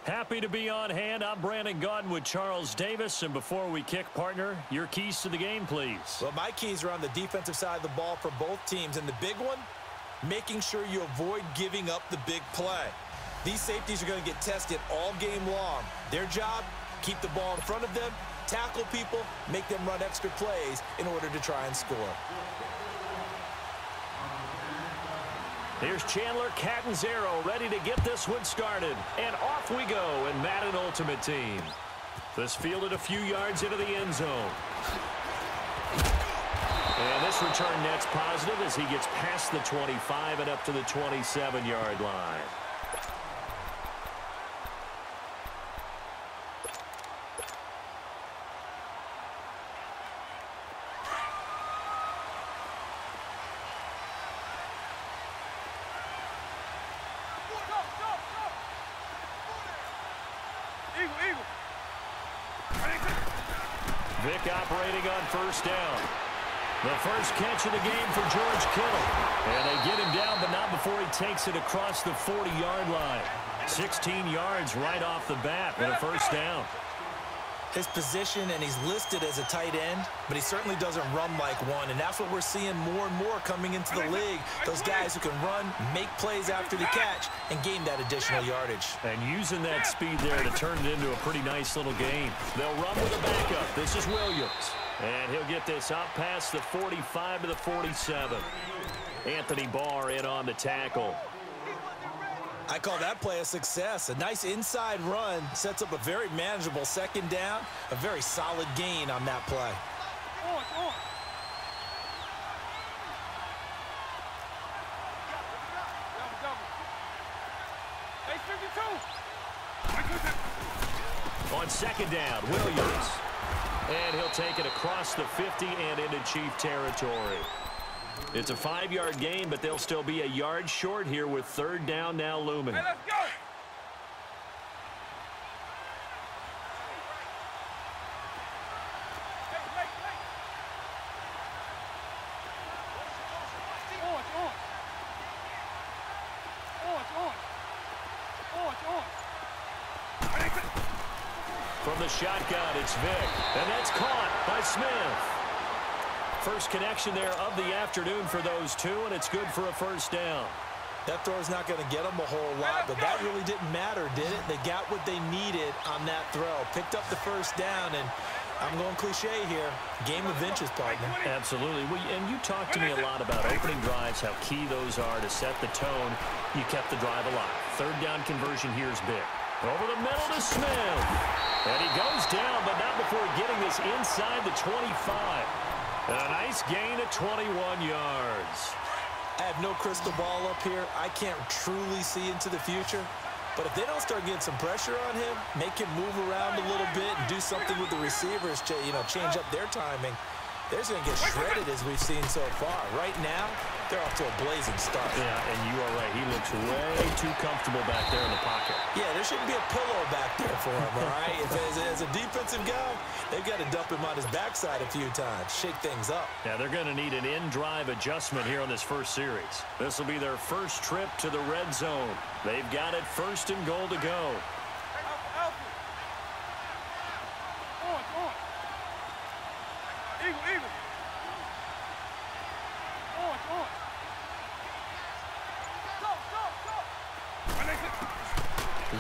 Happy to be on hand. I'm Brandon Gaudin with Charles Davis. And before we kick, partner, your keys to the game, please. Well, my keys are on the defensive side of the ball for both teams. And the big one, making sure you avoid giving up the big play. These safeties are going to get tested all game long. Their job, keep the ball in front of them, tackle people, make them run extra plays in order to try and score. Here's Chandler Catanzaro ready to get this one started. And off we go in Madden Ultimate Team. This fielded a few yards into the end zone. And this return net's positive as he gets past the 25 and up to the 27-yard line. Vick operating on first down. The first catch of the game for George Kittle. And they get him down, but not before he takes it across the 40-yard line. 16 yards right off the bat with a first down. His position, and he's listed as a tight end, but he certainly doesn't run like one, and that's what we're seeing more and more coming into the league. Those guys who can run, make plays after the catch, and gain that additional yardage. And using that speed there to turn it into a pretty nice little game. They'll run with a backup. This is Williams. And he'll get this up past the 45 to the 47. Anthony Barr in on the tackle. I call that play a success. A nice inside run sets up a very manageable second down. A very solid gain on that play. On second down, Williams. And he'll take it across the 50 and into Chief territory. It's a 5-yard gain, but they'll still be a yard short here with third down now looming. Hey, let's go. From the shotgun, it's Vick. And that's caught by Smith. First connection there of the afternoon for those two, and it's good for a first down. That throw's not going to get them a whole lot, but that really didn't matter, did it? They got what they needed on that throw. Picked up the first down, and I'm going cliche here. Game of inches, partner. Absolutely. Well, and you talked to me a lot about opening drives, how key those are to set the tone. You kept the drive alive. Third down conversion here is big. Over the middle to Smith. And he goes down, but not before getting this inside the 25. And a nice gain of 21 yards. I have no crystal ball up here. I can't truly see into the future. But if they don't start getting some pressure on him, make him move around a little bit and do something with the receivers, change up their timing, they're going to get shredded as we've seen so far. Right now, they're off to a blazing start. Yeah, and you are right. He looks way too comfortable back there in the pocket. Yeah, there shouldn't be a pillow back there for him, all right? As a defensive guy, they've got to dump him on his backside a few times, shake things up. Yeah, they're going to need an in-drive adjustment here on this first series. This will be their first trip to the red zone. They've got it first and goal to go.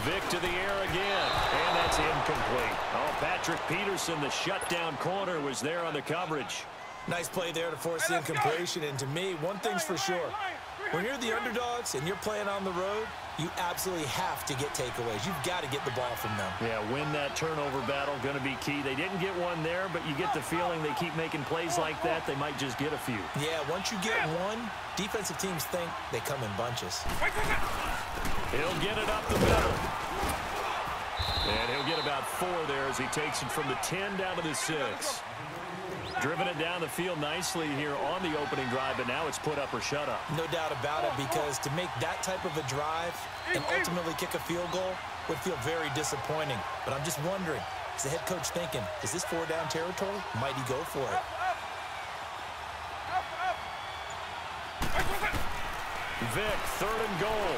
Vick to the air again, and that's incomplete. Oh, Patrick Peterson, the shutdown corner, was there on the coverage. Nice play there to force the incompletion, and to me, one thing's for sure. When you're the underdogs and you're playing on the road, you absolutely have to get takeaways. You've got to get the ball from them. Yeah, win that turnover battle, going to be key. They didn't get one there, but you get the feeling they keep making plays like that, they might just get a few. Yeah, once you get one, defensive teams think they come in bunches. He'll get it up the middle. And he'll get about 4 there as he takes it from the 10 down to the 6. Driven it down the field nicely here on the opening drive, but now it's put up or shut up. No doubt about it, because to make that type of a drive and ultimately kick a field goal would feel very disappointing. But I'm just wondering, is the head coach thinking, is this 4-down territory? Might he go for it? Vick, 3rd and goal.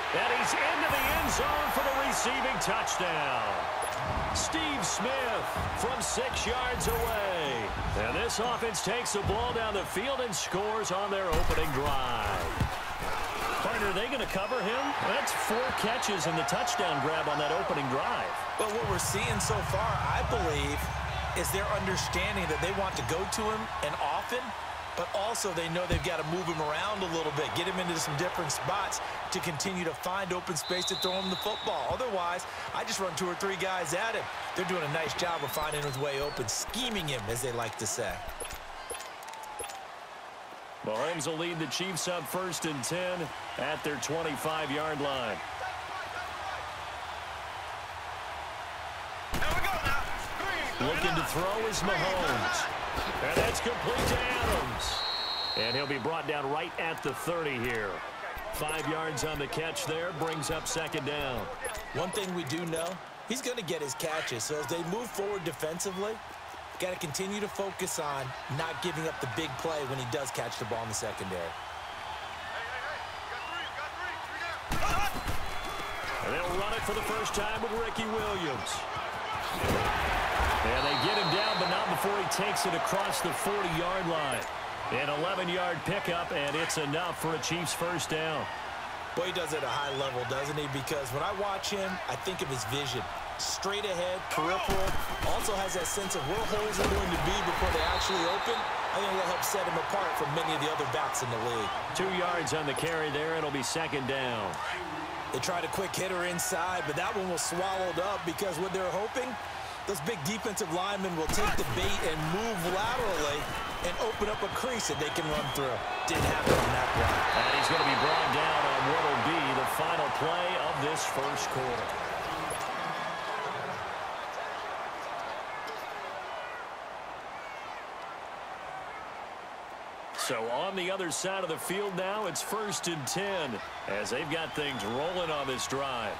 And he's into the end end zone for the receiving touchdown. Steve Smith from 6 yards away. And this offense takes the ball down the field and scores on their opening drive. Partner, are they going to cover him? That's 4 catches and the touchdown grab on that opening drive. Well, what we're seeing so far, I believe, is their understanding that they want to go to him and often, but also they know they've got to move him around a little bit, get him into some different spots to continue to find open space to throw him the football. Otherwise, I just run 2 or 3 guys at him. They're doing a nice job of finding his way open, scheming him, as they like to say. Mahomes will lead the Chiefs up 1st and 10 at their 25-yard line. Looking to throw is Mahomes. And that's complete to Adams. And he'll be brought down right at the 30 here. 5 yards on the catch there, brings up 2nd down. One thing we do know, he's going to get his catches. So as they move forward defensively, got to continue to focus on not giving up the big play when he does catch the ball in the secondary. And they'll run it for the first time with Ricky Williams. And they get him down, but not before he takes it across the 40-yard line. An 11-yard pickup, and it's enough for a Chiefs first down. Boy, he does it at a high level, doesn't he? Because when I watch him, I think of his vision. Straight ahead, peripheral. Also has that sense of where holes are going to be before they actually open. I think that'll help set him apart from many of the other backs in the league. 2 yards on the carry there. It'll be 2nd down. They tried a quick hitter inside, but that one was swallowed up because what they're hoping, those big defensive linemen will take the bait and move laterally and open up a crease that they can run through. Didn't happen on that play. And he's going to be brought down on what will be the final play of this first quarter. So on the other side of the field now, it's 1st and 10 as they've got things rolling on this drive.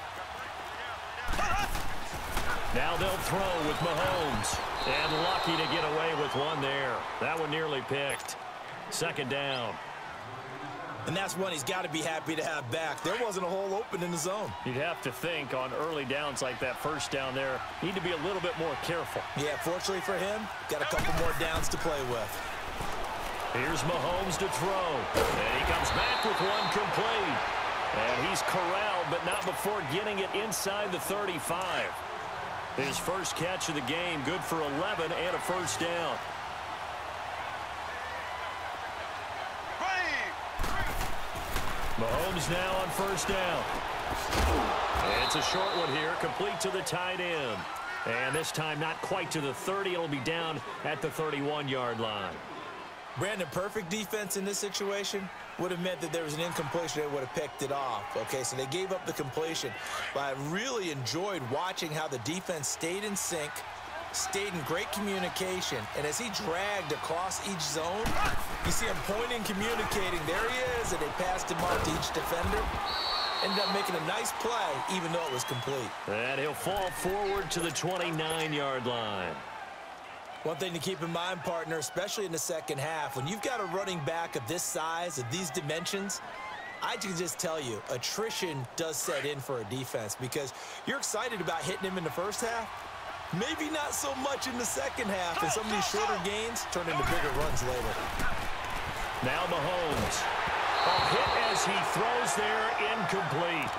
Now they'll throw with Mahomes. And lucky to get away with one there. That one nearly picked. 2nd down. And that's one he's got to be happy to have back. There wasn't a hole open in the zone. You'd have to think on early downs like that first down there, need to be a little bit more careful. Yeah, fortunately for him, got a couple more downs to play with. Here's Mahomes to throw. And he comes back with one complete. And he's corralled, but not before getting it inside the 35. His first catch of the game, good for 11 and a first down. Mahomes now on first down. And it's a short one here, complete to the tight end. And this time not quite to the 30. It'll be down at the 31-yard line. Brandon, perfect defense in this situation would have meant that there was an incompletion. They would have picked it off. Okay, so they gave up the completion. But I really enjoyed watching how the defense stayed in sync, stayed in great communication, and as he dragged across each zone, you see him pointing, communicating. There he is, and they passed him off to each defender. Ended up making a nice play, even though it was complete. And he'll fall forward to the 29-yard line. One thing to keep in mind, partner, especially in the second half, when you've got a running back of this size, of these dimensions, I can just tell you, attrition does set in for a defense because you're excited about hitting him in the first half. Maybe not so much in the second half, and some of these shorter gains turn into bigger runs later. Now Mahomes. A hit as he throws there, incomplete.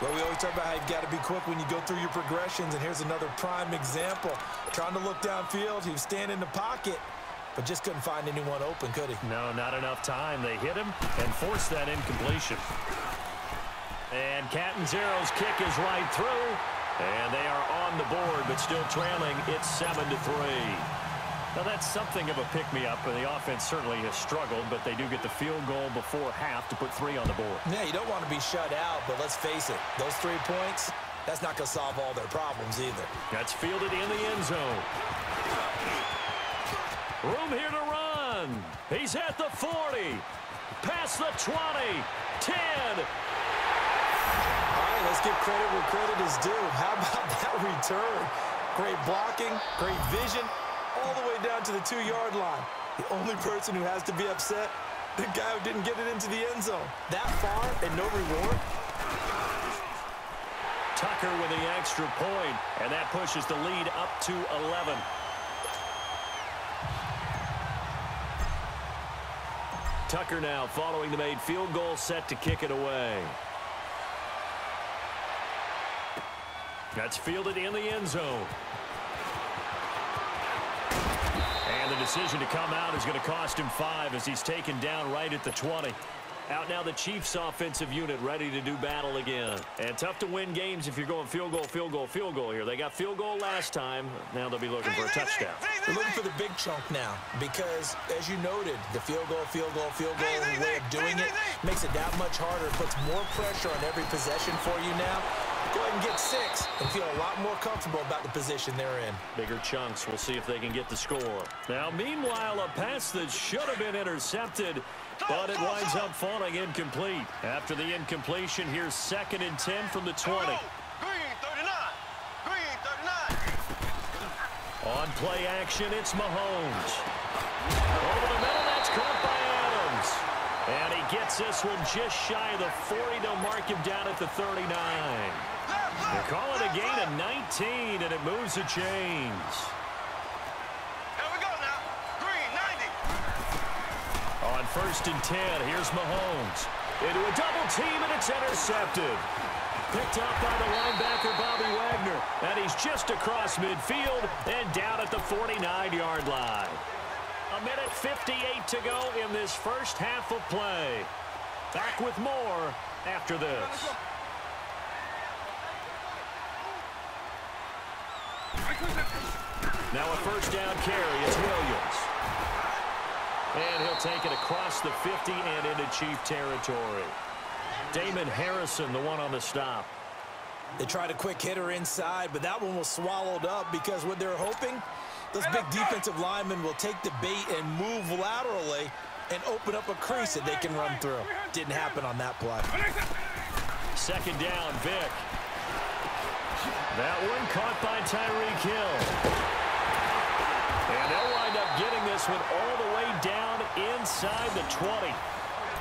Well, we always talk about how you've got to be quick when you go through your progressions, and here's another prime example. Trying to look downfield, he was standing in the pocket, but just couldn't find anyone open, could he? No, not enough time. They hit him and forced that incompletion. And Catanzaro's kick is right through, and they are on the board, but still trailing. It's 7-3. Now, that's something of a pick-me-up, and the offense certainly has struggled, but they do get the field goal before half to put 3 on the board. Yeah, you don't want to be shut out, but let's face it, those 3 points, that's not going to solve all their problems either. That's fielded in the end zone. Room here to run. He's at the 40. Past the 20. 10. All right, let's give credit where credit is due. How about that return? Great blocking, great vision, all the way down to the 2-yard line. The only person who has to be upset, the guy who didn't get it into the end zone. That far and no reward? Tucker with the extra point, and that pushes the lead up to 11. Tucker now following the made field goal, set to kick it away. That's fielded in the end zone. And the decision to come out is going to cost him 5 as he's taken down right at the 20. Out now the Chiefs offensive unit ready to do battle again. And tough to win games if you're going field goal, field goal, field goal here. They got field goal last time. Now they'll be looking for a touchdown. They're looking for the big chunk now because, as you noted, the field goal way of doing it makes it that much harder. It puts more pressure on every possession for you now. Go ahead and get 6 and feel a lot more comfortable about the position they're in. Bigger chunks. We'll see if they can get the score. Now, meanwhile, a pass that should have been intercepted, but it winds up falling incomplete. After the incompletion, here's 2nd and 10 from the 20. Green 39. Green 39. On play action, it's Mahomes. Over the middle, that's caught by Adams. And he gets this one just shy of the 40. They'll mark him down at the 39. They call it a gain of 19, and it moves the chains. Here we go now. Green 90. On 1st and 10, here's Mahomes. Into a double team, and it's intercepted. Picked up by the linebacker, Bobby Wagner. And he's just across midfield and down at the 49-yard line. 1:58 to go in this first half of play. Back with more after this. Now a first down carry. It's Williams. And he'll take it across the 50 and into Chief territory. Damon Harrison, the one on the stop. They tried a quick hitter inside, but that one was swallowed up because what they're hoping, those big defensive linemen will take the bait and move laterally and open up a crease that they can run through. Didn't happen on that play. 2nd down, Vick. That one caught by Tyreek Hill. And they'll wind up getting this one all the way down inside the 20.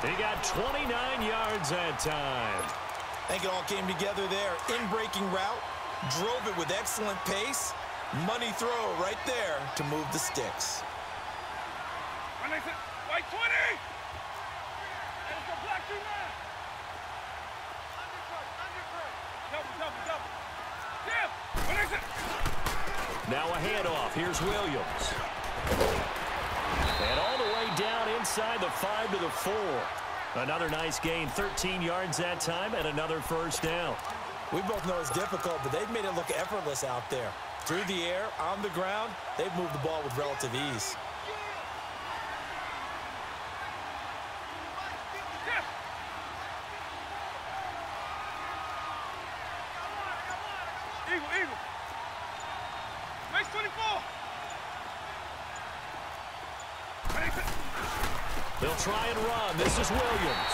They got 29 yards that time. I think it all came together there. In-breaking route, drove it with excellent pace. Money throw right there to move the sticks. White 20. Now a handoff. Here's Williams. And all the way down inside the 5 to the 4. Another nice gain, 13 yards that time, and another first down. We both know it's difficult, but they've made it look effortless out there. Through the air, on the ground, they've moved the ball with relative ease. Eagle. Race 24. They'll try and run. This is Williams.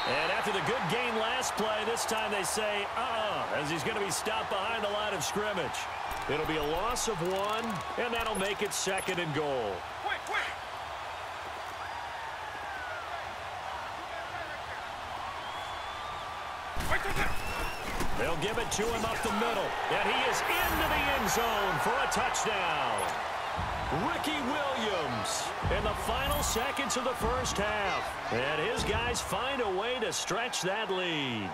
And after the good gain last play, this time they say, as he's going to be stopped behind the line of scrimmage. It'll be a loss of 1, and that'll make it 2nd and goal. They'll give it to him up the middle, and he is into the end zone for a touchdown. Ricky Williams in the final seconds of the first half. And his guys find a way to stretch that lead.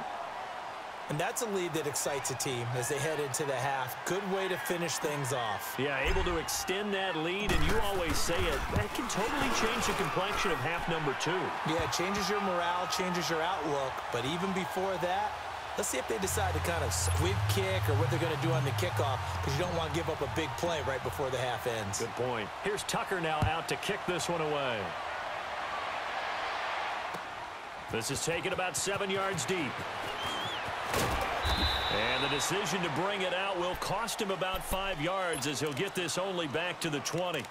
And that's a lead that excites a team as they head into the half. Good way to finish things off. Yeah, able to extend that lead, and you always say it, that can totally change the complexion of half number 2. Yeah, it changes your morale, changes your outlook. But even before that, let's see if they decide to kind of squib kick or what they're going to do on the kickoff, because you don't want to give up a big play right before the half ends. Good point. Here's Tucker now out to kick this one away. This is taken about 7 yards deep. And the decision to bring it out will cost him about 5 yards as he'll get this only back to the 20.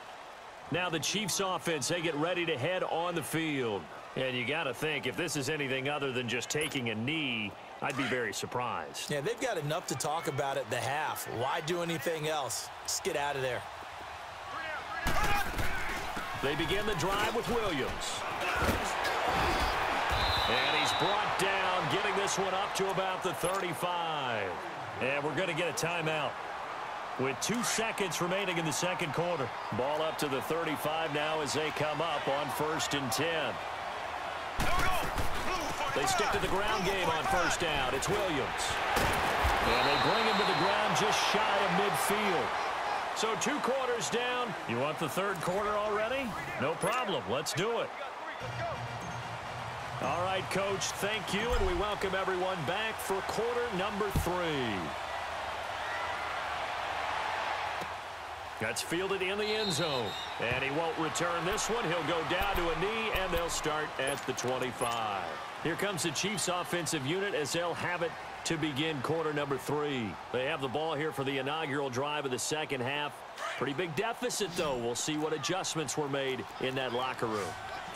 Now the Chiefs offense, they get ready to head on the field. And you got to think, if this is anything other than just taking a knee, I'd be very surprised. Yeah, they've got enough to talk about at the half. Why do anything else? Just get out of there. They begin the drive with Williams. And he's brought down, getting this one up to about the 35. And we're going to get a timeout with 2 seconds remaining in the second quarter. Ball up to the 35 now as they come up on 1st and 10. They stick to the ground game on 1st down. It's Williams. And they bring him to the ground just shy of midfield. So 2 quarters down. You want the 3rd quarter already? No problem. Let's do it. All right, Coach, thank you, and we welcome everyone back for quarter number 3. That's fielded in the end zone, and he won't return this one. He'll go down to a knee, and they'll start at the 25. Here comes the Chiefs offensive unit as they'll have it to begin quarter number 3. They have the ball here for the inaugural drive of the second half. Pretty big deficit, though. We'll see what adjustments were made in that locker room.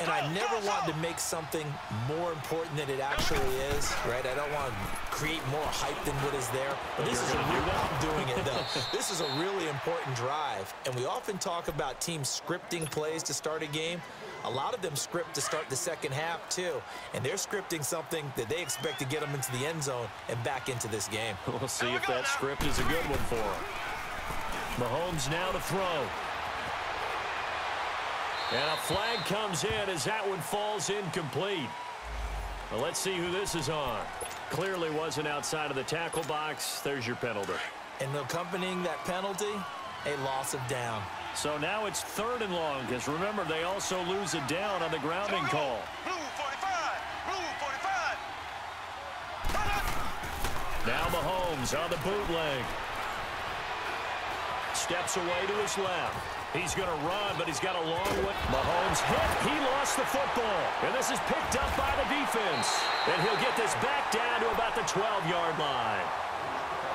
And I never want to make something more important than it actually is, right? I don't want to create more hype than what is there. But this is doing it, though. This is a really important drive. And we often talk about teams scripting plays to start a game. A lot of them script to start the second half, too. And they're scripting something that they expect to get them into the end zone and back into this game. We'll see if that script is a good one for them. Mahomes now to throw. And a flag comes in as that one falls incomplete. Well, let's see who this is on. Clearly wasn't outside of the tackle box. There's your penalty. And accompanying that penalty, a loss of down. So now it's 3rd and long, because remember, they also lose a down on the grounding call. Blue 45. Blue 45. Now Mahomes on the bootleg. Steps away to his left. He's going to run, but he's got a long way. Mahomes hit. He lost the football. And this is picked up by the defense. And he'll get this back down to about the 12-yard line.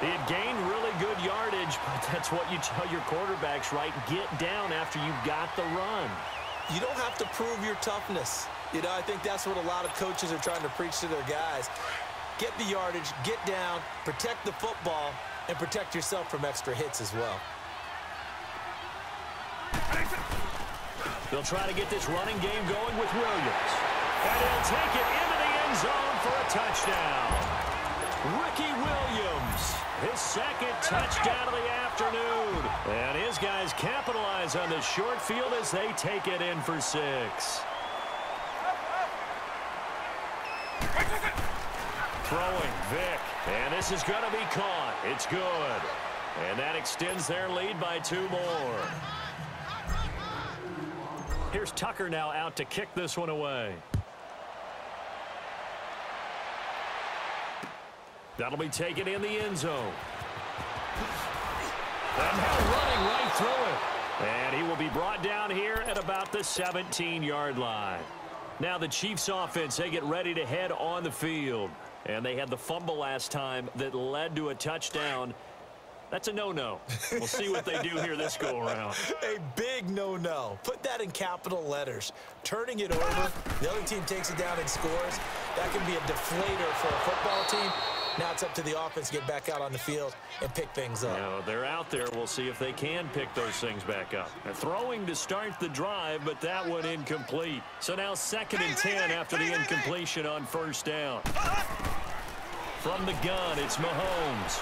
He had gained really good yardage, but that's what you tell your quarterbacks, right? Get down after you got the run. You don't have to prove your toughness. You know, I think that's what a lot of coaches are trying to preach to their guys. Get the yardage, get down, protect the football, and protect yourself from extra hits as well. They'll try to get this running game going with Williams. And he'll take it into the end zone for a touchdown. Ricky Williams, his 2nd touchdown of the afternoon. And his guys capitalize on the short field as they take it in for 6. Throwing Vic. And this is going to be caught. It's good. And that extends their lead by 2 more. Here's Tucker now out to kick this one away. That'll be taken in the end zone. And now running right through it. And he will be brought down here at about the 17-yard line. Now the Chiefs offense, they get ready to head on the field. And they had the fumble last time that led to a touchdown. That's a no-no. We'll see what they do here this go-around. A big no-no. Put that in capital letters. Turning it over, the other team takes it down and scores. That can be a deflator for a football team. Now it's up to the offense to get back out on the field and pick things up. Now, they're out there. We'll see if they can pick those things back up. They're throwing to start the drive, but that one incomplete. So now 2nd and 10 after the incompletion on 1st down. From the gun, it's Mahomes.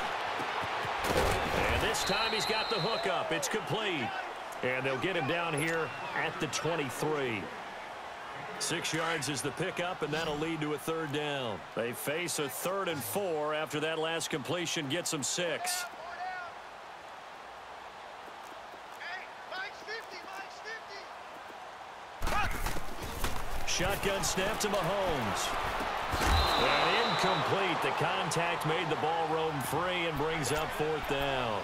And this time he's got the hook up. It's complete. And they'll get him down here at the 23. 6 yards is the pickup, and that'll lead to a 3rd down. They face a 3rd and 4 after that last completion gets them 6. Shotgun snap to Mahomes. And incomplete. The contact made the ball roam free and brings up 4th down.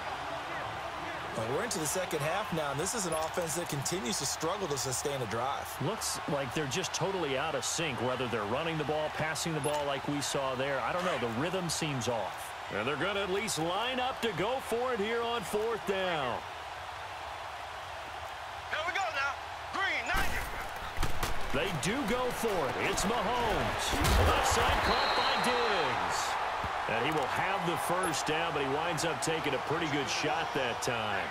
Well, we're into the second half now, and this is an offense that continues to struggle to sustain a drive. Looks like they're just totally out of sync, whether they're running the ball, passing the ball like we saw there. I don't know. The rhythm seems off. And they're going to at least line up to go for it here on 4th down. Here we go now. Green 90. They do go for it. It's Mahomes. Left side caught by Diggs. And he will have the 1st down, but he winds up taking a pretty good shot that time.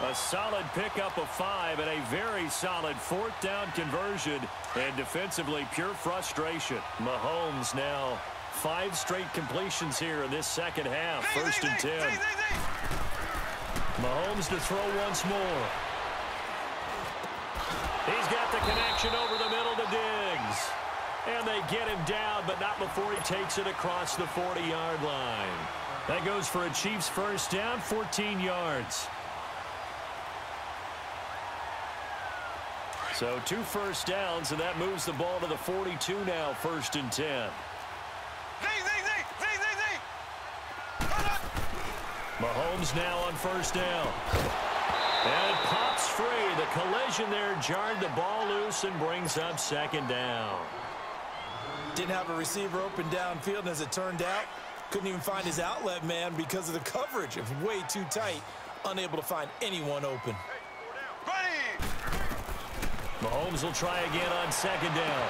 A solid pickup of 5 and a very solid 4th down conversion. And defensively, pure frustration. Mahomes now 5 straight completions here in this second half. First and 10. Mahomes to throw once more. He's got the connection over the middle to Diggs. And they get him down, but not before he takes it across the 40-yard line. That goes for a Chiefs first down, 14 yards. So 2 first downs, and that moves the ball to the 42 now, first and 10. Mahomes now on first down. And it pops free. The collision there jarred the ball loose and brings up second down. Didn't have a receiver open downfield, and as it turned out, couldn't even find his outlet man because of the coverage. It was way too tight, unable to find anyone open. Mahomes will try again on second down.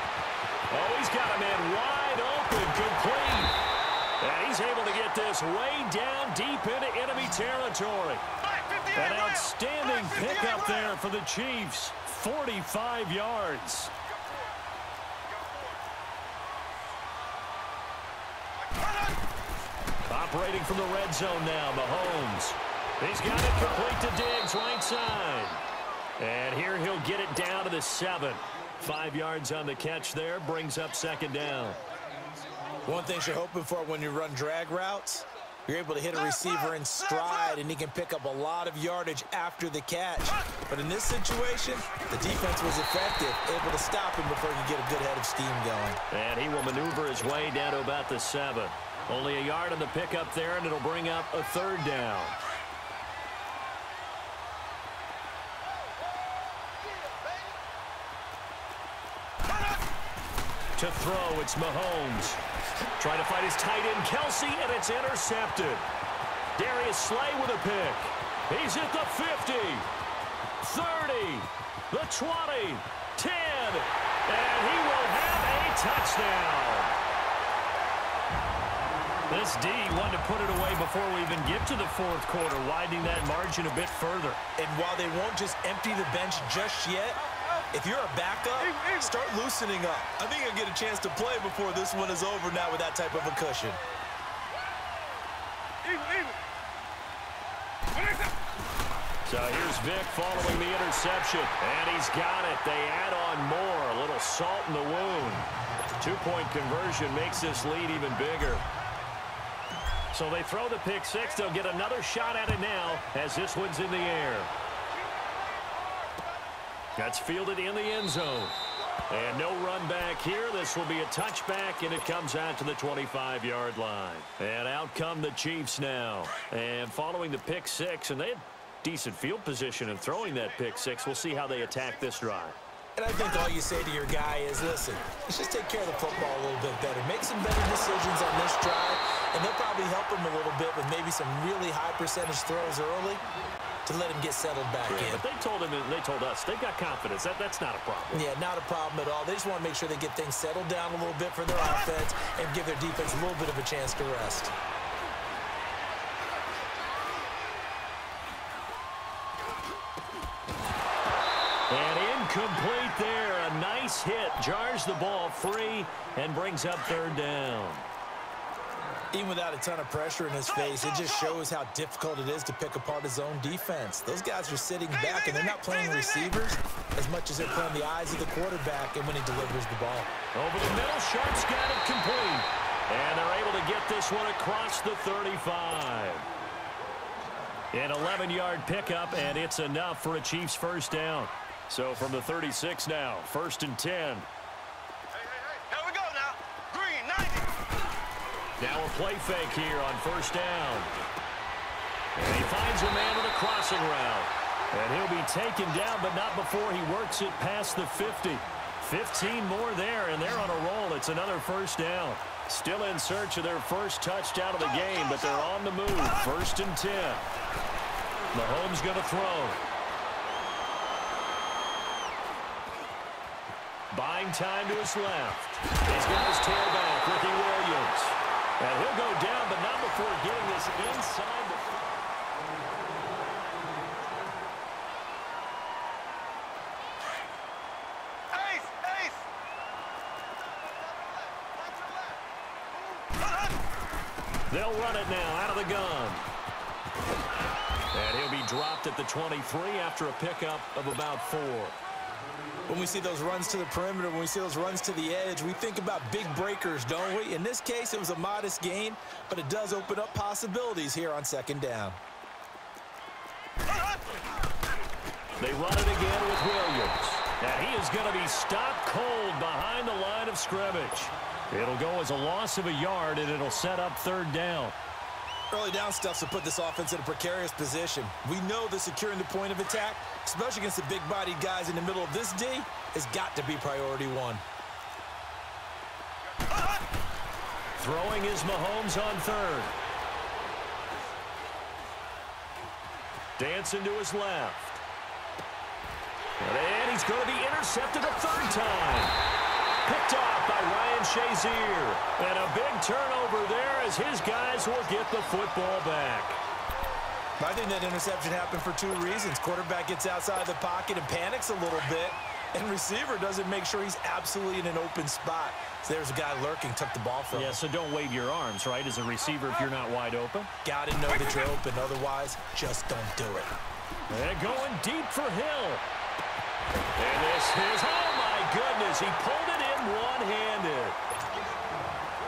Oh, he's got a man wide open, complete. And he's able to get this way down deep into enemy territory. An outstanding pickup there for the Chiefs. 45 yards. Operating from the red zone now, Mahomes. He's got it complete to Diggs, right side. And here he'll get it down to the 7. 5 yards on the catch there, brings up second down. One thing you're hoping for when you run drag routes, you're able to hit a receiver in stride, and he can pick up a lot of yardage after the catch. But in this situation, the defense was effective, able to stop him before he could get a good head of steam going. And he will maneuver his way down to about the 7. Only a yard on the pickup there, and it'll bring up a third down. To throw, it's Mahomes. Trying to find his tight end, Kelsey, and it's intercepted. Darius Slay with a pick. He's at the 50, 30, the 20, 10, and he will have a touchdown. This D wanted to put it away before we even get to the fourth quarter, widening that margin a bit further. And while they won't just empty the bench just yet, if you're a backup, start loosening up. I think you'll get a chance to play before this one is over now with that type of a cushion. So here's Vic following the interception, and he's got it. They add on more, a little salt in the wound. 2-point conversion makes this lead even bigger. So they throw the pick six. They'll get another shot at it now as this one's in the air. That's fielded in the end zone. And no run back here. This will be a touchback, and it comes out to the 25-yard line. And out come the Chiefs now. And following the pick six, and they had decent field position in throwing that pick six. We'll see how they attack this drive. And I think all you say to your guy is, listen, let's just take care of the football a little bit better. Make some better decisions on this drive, and they'll probably help him a little bit with maybe some really high percentage throws early to let him get settled back in. But they told him, and they told us, they've got confidence. That's not a problem. Yeah, not a problem at all. They just want to make sure they get things settled down a little bit for their offense and give their defense a little bit of a chance to rest. And incomplete there. A nice hit. Jars the ball free and brings up third down. Even without a ton of pressure in his face, it just shows how difficult it is to pick apart his own defense. Those guys are sitting back, and they're not playing receivers as much as they're playing the eyes of the quarterback and when he delivers the ball. Over the middle, Sharp's got it complete. And they're able to get this one across the 35. An 11-yard pickup, and it's enough for a Chiefs first down. So from the 36 now, first and 10. Here we go now. Green, 90. Now a play fake here on first down. And he finds a man with a crossing route. And he'll be taken down, but not before he works it past the 50. 15 more there, and they're on a roll. It's another first down. Still in search of their first touchdown of the game, but they're on the move. First and 10. Mahomes going to throw. Buying time to his left. He's got his tailback, Ricky Williams. And he'll go down, but not before getting this inside the... Ace, ace. They'll run it now out of the gun. And he'll be dropped at the 23 after a pickup of about 4. When we see those runs to the perimeter, when we see those runs to the edge, we think about big breakers, don't we? In this case, it was a modest gain, but it does open up possibilities here on second down. They run it again with Williams. And he is going to be stopped cold behind the line of scrimmage. It'll go as a loss of a yard, and it'll set up third down. Early down stuff to put this offense in a precarious position. We know that securing the point of attack, especially against the big-bodied guys in the middle of this D, has got to be priority one. Throwing is Mahomes on third. Dancing to his left. And he's going to be intercepted a third time. Picked off by Ryan Shazier. And a big turnover there as his guys will get the football back. I think that interception happened for 2 reasons. Quarterback gets outside the pocket and panics a little bit, and receiver doesn't make sure he's absolutely in an open spot. So there's a guy lurking, took the ball from him. Yeah, so don't wave your arms, right, as a receiver if you're not wide open. Got to know that you're open. Otherwise, just don't do it. And going deep for Hill. And this is, oh my goodness, he pulled it in one-handed.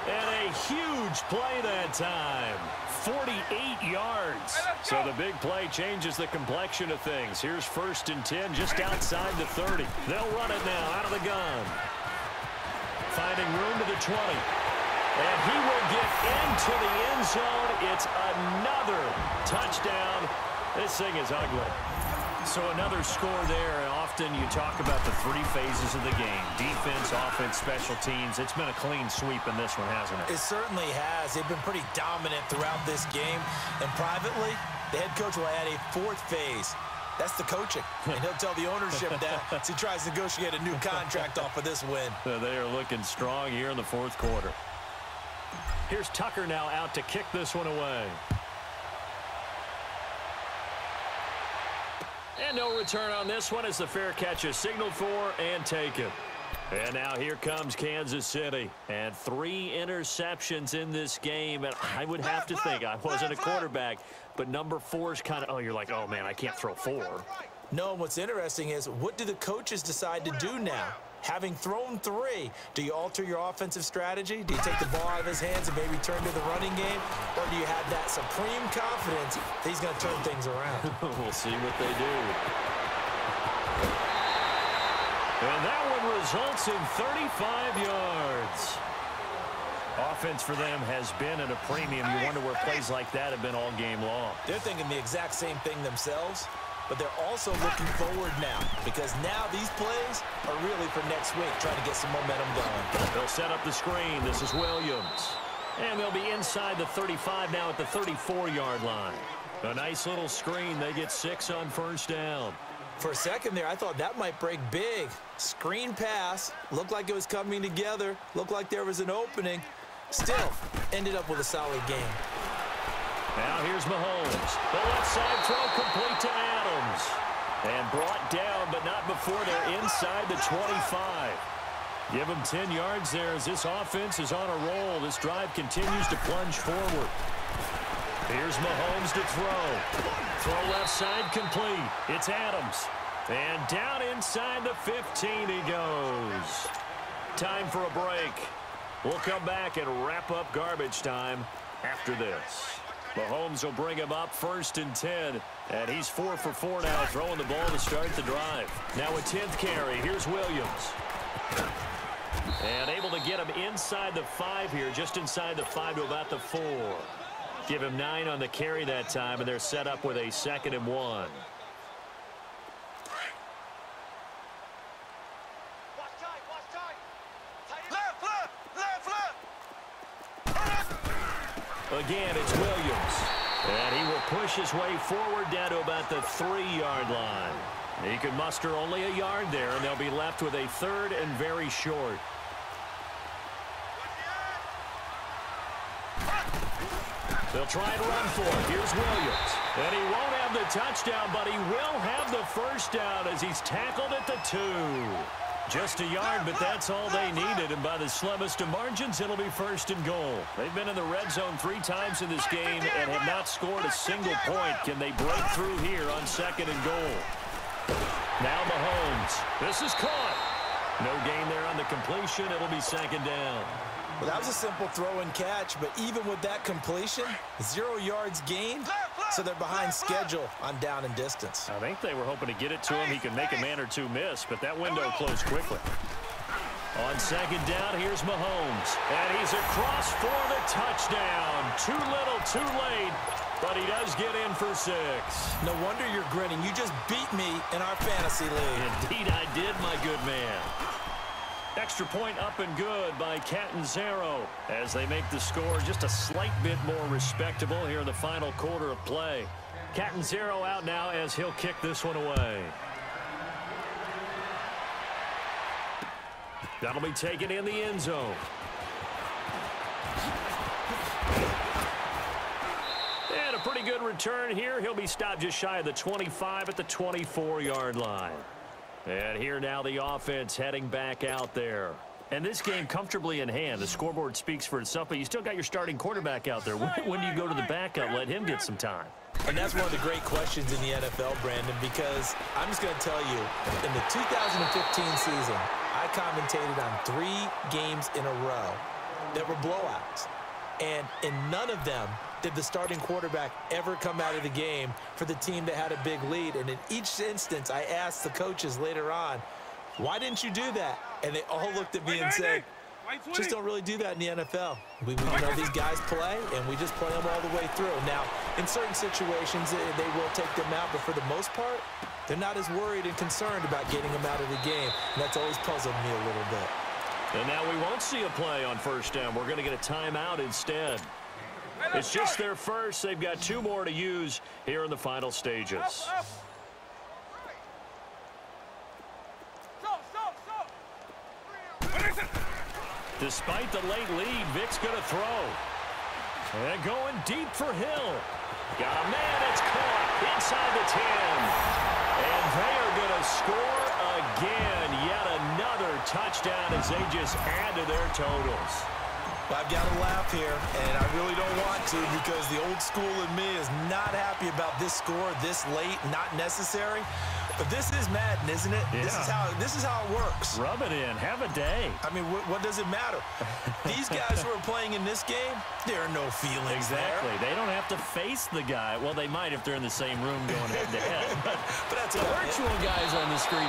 And a huge play that time. 48 yards. So the big play changes the complexion of things. Here's 1st and 10 just outside the 30. They'll run it now out of the gun. Finding room to the 20. And he will get into the end zone. It's another touchdown. This thing is ugly. So another score there. Often you talk about the 3 phases of the game. Defense, offense, special teams. It's been a clean sweep in this one, hasn't it? It certainly has. They've been pretty dominant throughout this game. And privately, the head coach will add a 4th phase. That's the coaching. And he'll tell the ownership that as he tries to negotiate a new contract off of this win. They are looking strong here in the 4th quarter. Here's Tucker now out to kick this one away. And no return on this one as the fair catch is signaled for and taken. And now here comes Kansas City. And 3 interceptions in this game. And I would have to think, I wasn't a quarterback, but number 4 is kind of, oh, you're like, oh, man, I can't throw 4. No, what's interesting is, what do the coaches decide to do now? Having thrown 3, do you alter your offensive strategy? Do you take the ball out of his hands and maybe turn to the running game? Or do you have that supreme confidence that he's going to turn things around? We'll see what they do. And that one results in 35 yards. Offense for them has been at a premium. You wonder where plays like that have been all game long. They're thinking the exact same thing themselves. But they're also looking forward now, because now these plays are really for next week, trying to get some momentum going. They'll set up the screen. This is Williams. And they'll be inside the 35 now at the 34-yard line. A nice little screen. They get 6 on 1st down. For a second there, I thought that might break big. Screen pass. Looked like it was coming together. Looked like there was an opening. Still, ended up with a solid game. Now here's Mahomes. The left side throw complete to Adams. And brought down, but not before they're inside the 25. Give them 10 yards there as this offense is on a roll. This drive continues to plunge forward. Here's Mahomes to throw. Throw left side complete. It's Adams. And down inside the 15 he goes. Time for a break. We'll come back and wrap up garbage time after this. Mahomes will bring him up 1st and 10. And he's 4 for 4 now, throwing the ball to start the drive. Now a 10th carry. Here's Williams. And able to get him inside the 5 here, just inside the 5 to about the 4. Give him 9 on the carry that time, and they're set up with a 2nd and 1. Again, it's Williams. And he will push his way forward down to about the 3-yard line. He can muster only a yard there, and they'll be left with a 3rd and very short. They'll try and run for it. Here's Williams. And he won't have the touchdown, but he will have the 1st down as he's tackled at the 2. Just a yard, but that's all they needed. And by the slimmest of margins, it'll be 1st and goal. They've been in the red zone 3 times in this game and have not scored a single point. Can they break through here on 2nd and goal? Now Mahomes. This is caught. No gain there on the completion. It'll be 2nd down. Well, that was a simple throw and catch, but even with that completion, 0 yards gained, so they're behind schedule on down and distance. I think they were hoping to get it to him. He could make a man or two miss, but that window closed quickly. On 2nd down, here's Mahomes. And he's across for the touchdown. Too little, too late, but he does get in for 6. No wonder you're grinning. You just beat me in our fantasy league. Indeed I did, my good man. Extra point up and good by Catanzaro as they make the score just a slight bit more respectable here in the final quarter of play. Catanzaro out now as he'll kick this one away. That'll be taken in the end zone. And a pretty good return here. He'll be stopped just shy of the 25 at the 24-yard line. And here now the offense heading back out there. And this game comfortably in hand. The scoreboard speaks for itself, but you still got your starting quarterback out there. When do you go to the backup, let him get some time? And that's one of the great questions in the NFL, Brandon, because I'm just going to tell you, in the 2015 season, I commentated on 3 games in a row that were blowouts. And in none of them did the starting quarterback ever come out of the game for the team that had a big lead. And in each instance, I asked the coaches later on, why didn't you do that? And they all looked at me and said, just don't really do that in the NFL. We know these guys play, and we just play them all the way through. Now, in certain situations, they will take them out, but for the most part, they're not as worried and concerned about getting them out of the game. And that's always puzzled me a little bit. And now we won't see a play on 1st down. We're going to get a timeout instead. It's just their first. They've got 2 more to use here in the final stages. Despite the late lead, Vic's going to throw. And going deep for Hill. Got a man, it's caught inside the 10. And they are going to score again. Yet another touchdown as they just add to their totals. I've got to laugh here, and I really don't want to because the old school in me is not happy about this score this late, not necessary. But this is Madden, isn't it? Yeah. This is how it works. Rub it in. Have a day. I mean, what does it matter? These guys who are playing in this game, there are no feelings exactly. there. They don't have to face the guy. Well, they might if they're in the same room going head-to-head. But that's the virtual guys on the screen.